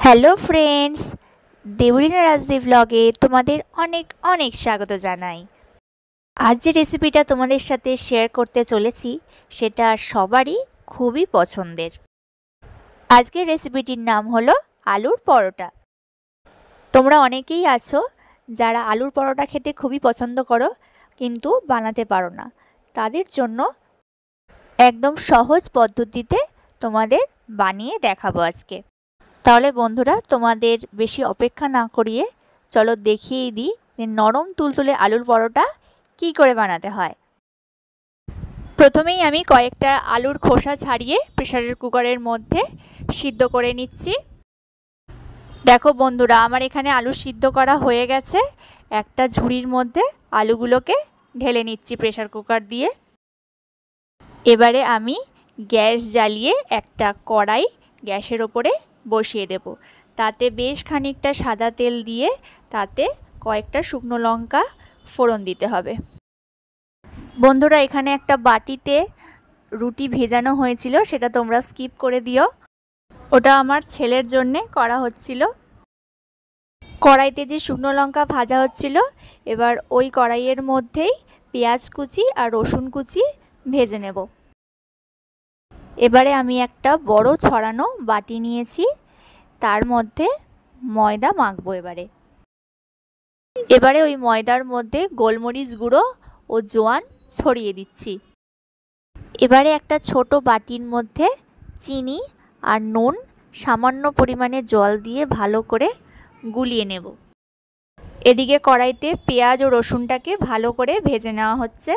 Hello friends, Debolina Rajdeep ব্লগে তোমাদের অনেক অনেক স্বাগত জানাই। আজ যে রেসিপিটা তোমাদের সাথে শেয়ার করতে চলেছি সেটা সবারই খুবই পছন্দের। আজকের রেসিপিটির নাম হলো আলুর পরোটা। তোমরা অনেকেই আছো যারা আলুর পরোটা খেতে খুবই পছন্দ করো কিন্তু বানাতে পারো না। তাদের জন্য একদম সহজ পদ্ধতিতে তোমাদের বানিয়ে দেখাবো আজকে। তাহলে বন্ধুরা, তোমাদের বেশি অপেক্ষা না করিয়ে চলো দেখিয়ে দিই যে নরম তুলতুলে আলুর পরোটা কি করে বানাতে হয়। প্রথমেই আমি কয়েকটা আলুর খোসা ছাড়িয়ে প্রেসারের কুকারের মধ্যে সিদ্ধ করে নিচ্ছি। দেখো বন্ধুরা, আমার এখানে আলু সিদ্ধ করা হয়ে গেছে। একটা ঝুড়ির মধ্যে আলুগুলোকে ঢেলে নিচ্ছি প্রেসার কুকার দিয়ে। এবারে আমি গ্যাস জ্বালিয়ে একটা কড়াই গ্যাসের ওপরে বসিয়ে দেব। তাতে বেশ খানিকটা সাদা তেল দিয়ে তাতে কয়েকটা শুকনো লঙ্কা ফোড়ন দিতে হবে। বন্ধুরা, এখানে একটা বাটিতে রুটি ভেজানো হয়েছিল, সেটা তোমরা স্কিপ করে দিও। ওটা আমার ছেলের জন্যে করা হচ্ছিল। কড়াইতে যে শুকনো লঙ্কা ভাজা হচ্ছিল, এবার ওই কড়াইয়ের মধ্যেই পেঁয়াজ কুচি আর রসুন কুচি ভেজে নেব। এবারে আমি একটা বড় ছড়ানো বাটি নিয়েছি, তার মধ্যে ময়দা মাখবো। এবারে ওই ময়দার মধ্যে গোলমরিচ গুঁড়ো ও জোয়ান ছড়িয়ে দিচ্ছি। এবারে একটা ছোট বাটির মধ্যে চিনি আর নুন সামান্য পরিমাণে জল দিয়ে ভালো করে গুলিয়ে নেব। এদিকে কড়াইতে পেঁয়াজ ও রসুনটাকে ভালো করে ভেজে নেওয়া হচ্ছে।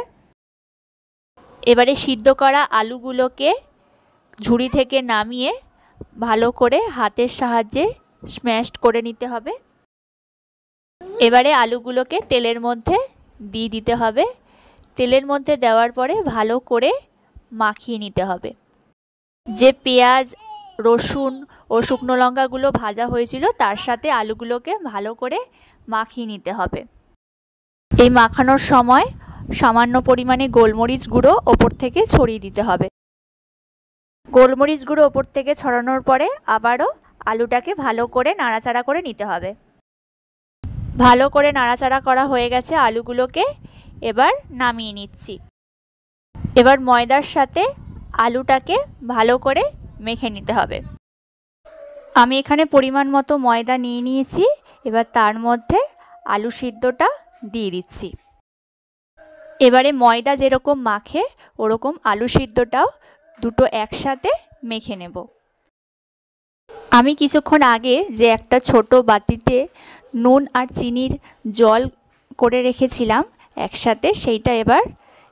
এবারে সিদ্ধ করা আলুগুলোকে ঝুড়ি থেকে নামিয়ে ভালো করে হাতের সাহায্যে স্ম্যাশ করে নিতে হবে। এবারে আলুগুলোকে তেলের মধ্যে দিয়ে দিতে হবে। তেলের মধ্যে দেওয়ার পরে ভালো করে মাখিয়ে নিতে হবে। যে পেঁয়াজ রসুন ও শুকনো লঙ্কাগুলো ভাজা হয়েছিল তার সাথে আলুগুলোকে ভালো করে মাখিয়ে নিতে হবে। এই মাখানোর সময় সামান্য পরিমাণে গোলমরিচ গুঁড়ো ওপর থেকে ছড়িয়ে দিতে হবে। গোলমরিচ গুঁড়ো ওপর থেকে ছড়ানোর পরে আবারও আলুটাকে ভালো করে নাড়াচাড়া করে নিতে হবে। ভালো করে নাড়াচাড়া করা হয়ে গেছে আলুগুলোকে, এবার নামিয়ে নিচ্ছি। এবার ময়দার সাথে আলুটাকে ভালো করে মেখে নিতে হবে। আমি এখানে পরিমাণ মতো ময়দা নিয়ে নিয়েছি। এবার তার মধ্যে আলু সিদ্ধটা দিয়ে দিচ্ছি। এবারে ময়দা যেরকম মাখে ওরকম আলু সিদ্ধটাও দুটো একসাথে মেখে নেব। আমি কিছুক্ষণ আগে যে একটা ছোট বাটিতে নুন আর চিনির জল করে রেখেছিলাম একসাথে, সেইটা এবার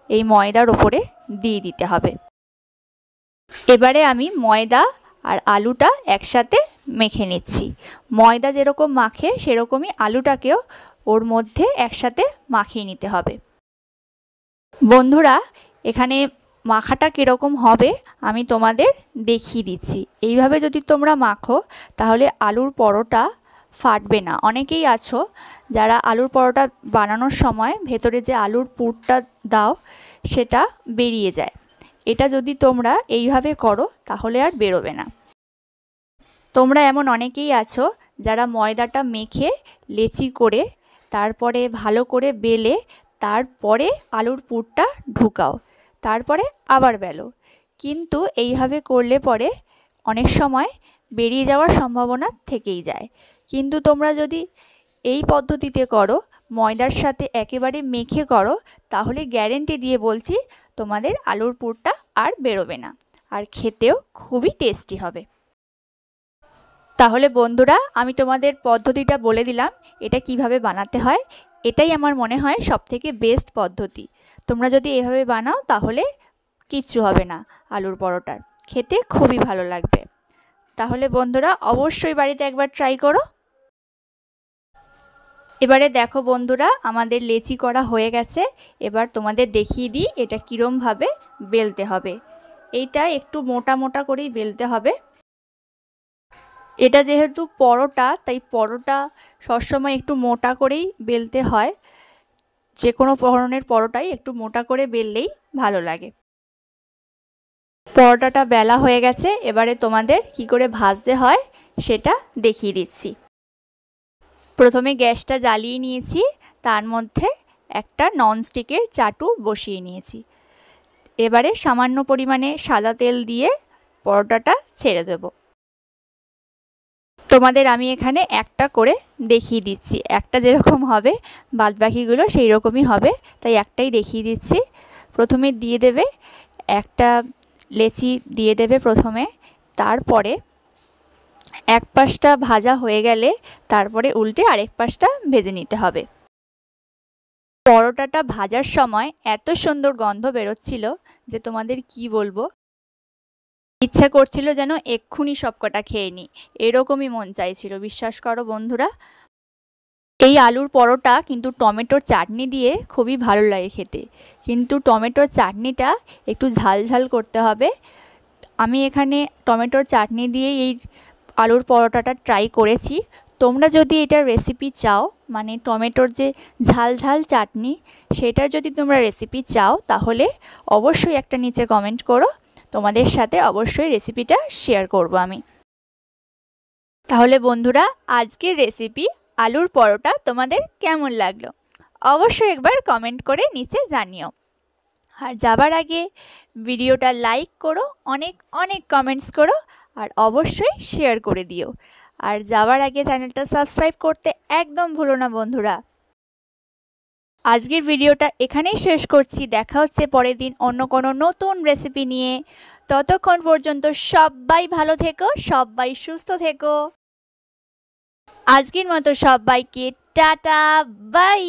এই ময়দার ওপরে দিয়ে দিতে হবে। এবারে আমি ময়দা আর আলুটা একসাথে মেখে নিচ্ছি। ময়দা যেরকম মাখে সেরকমই আলুটাকেও ওর মধ্যে একসাথে মাখিয়ে নিতে হবে। বন্ধুরা, এখানে মাখাটা কীরকম হবে আমি তোমাদের দেখিয়ে দিচ্ছি। এইভাবে যদি তোমরা মাখো তাহলে আলুর পরোটা ফাটবে না। অনেকেই আছো যারা আলুর পরোটা বানানোর সময় ভেতরে যে আলুর পুরটা দাও সেটা বেরিয়ে যায়। এটা যদি তোমরা এইভাবে করো তাহলে আর বেরোবে না। তোমরা এমন অনেকেই আছো যারা ময়দাটা মেখে লেচি করে তারপরে ভালো করে বেলে তারপরে আলুর পুরটা ঢুকাও, তারপরে আবার বেলো। কিন্তু এইভাবে করলে পরে অনেক সময় বেরিয়ে যাওয়ার সম্ভাবনা থেকেই যায়। কিন্তু তোমরা যদি এই পদ্ধতিতে করো, ময়দার সাথে একেবারে মেখে করো, তাহলে গ্যারেন্টি দিয়ে বলছি তোমাদের আলুর পুরটা আর বেরোবে না, আর খেতেও খুবই টেস্টি হবে। তাহলে বন্ধুরা, আমি তোমাদের পদ্ধতিটা বলে দিলাম এটা কিভাবে বানাতে হয়। এটাই আমার মনে হয় সবথেকে বেস্ট পদ্ধতি। তোমরা যদি এভাবে বানাও তাহলে কিচ্ছু হবে না, আলুর পরোটার খেতে খুবই ভালো লাগবে। তাহলে বন্ধুরা, অবশ্যই বাড়িতে একবার ট্রাই করো। এবারে দেখো বন্ধুরা, আমাদের লেচি করা হয়ে গেছে। এবার তোমাদের দেখিয়ে দিই এটা কীরমভাবে বেলতে হবে। এইটা একটু মোটা মোটা করেই বেলতে হবে। এটা যেহেতু পরোটা, তাই পরোটা সবসময় একটু মোটা করেই বেলতে হয়। যে কোনো ধরনের পরোটাই একটু মোটা করে বেললেই ভালো লাগে। পরোটাটা বেলা হয়ে গেছে। এবারে তোমাদের কি করে ভাজতে হয় সেটা দেখিয়ে দিচ্ছি। প্রথমে গ্যাসটা জ্বালিয়ে নিয়েছি, তার মধ্যে একটা ননস্টিকের চাটু বসিয়ে নিয়েছি। এবারে সামান্য পরিমাণে সাদা তেল দিয়ে পরোটাটা ছেড়ে দেব। তোমাদের আমি এখানে একটা করে দেখিয়ে দিচ্ছি, একটা যেরকম হবে বাদবাকিগুলো সেই রকমই হবে, তাই একটাই দেখিয়ে দিচ্ছি। প্রথমে দিয়ে দেবে একটা লেচি দিয়ে দেবে প্রথমে, তারপরে এক পাশটা ভাজা হয়ে গেলে তারপরে উল্টে আরেক পাশটা ভেজে নিতে হবে। পরোটাটা ভাজার সময় এত সুন্দর গন্ধ বেরোচ্ছিল যে তোমাদের কি বলবো, ইচ্ছা করছিল যেন এক্ষুনি সবকটা খেয়ে নিই, এরকমই মন চাইছিল, বিশ্বাস করো বন্ধুরা। এই আলুর পরোটা কিন্তু টমেটোর চাটনি দিয়ে খুবই ভালো লাগে খেতে, কিন্তু টমেটোর চাটনিটা একটু ঝাল ঝাল করতে হবে। আমি এখানে টমেটোর চাটনি দিয়ে এই আলুর পরোটাটা ট্রাই করেছি। তোমরা যদি এটার রেসিপি চাও, মানে টমেটোর যে ঝাল ঝাল চাটনি সেটার যদি তোমরা রেসিপি চাও, তাহলে অবশ্যই একটা নিচে কমেন্ট করো, তোমাদের সাথে অবশ্যই রেসিপিটা শেয়ার করব আমি। তাহলে বন্ধুরা, আজকের রেসিপি আলুর পরোটা তোমাদের কেমন লাগলো অবশ্যই একবার কমেন্ট করে নিচে জানিও। আর যাবার আগে ভিডিওটা লাইক করো, অনেক অনেক কমেন্টস করো, আর অবশ্যই শেয়ার করে দিও। আর যাবার আগে চ্যানেলটা সাবস্ক্রাইব করতে একদম ভুলো না বন্ধুরা। আজকের ভিডিওটা এখানেই শেষ করছি, দেখা হচ্ছে পরের দিন অন্য কোনো নতুন রেসিপি নিয়ে। ততক্ষণ পর্যন্ত সবাই ভালো থেকো, সবাই সুস্থ থেকো। আজকের মতো সবাইকে টাটা, বাই।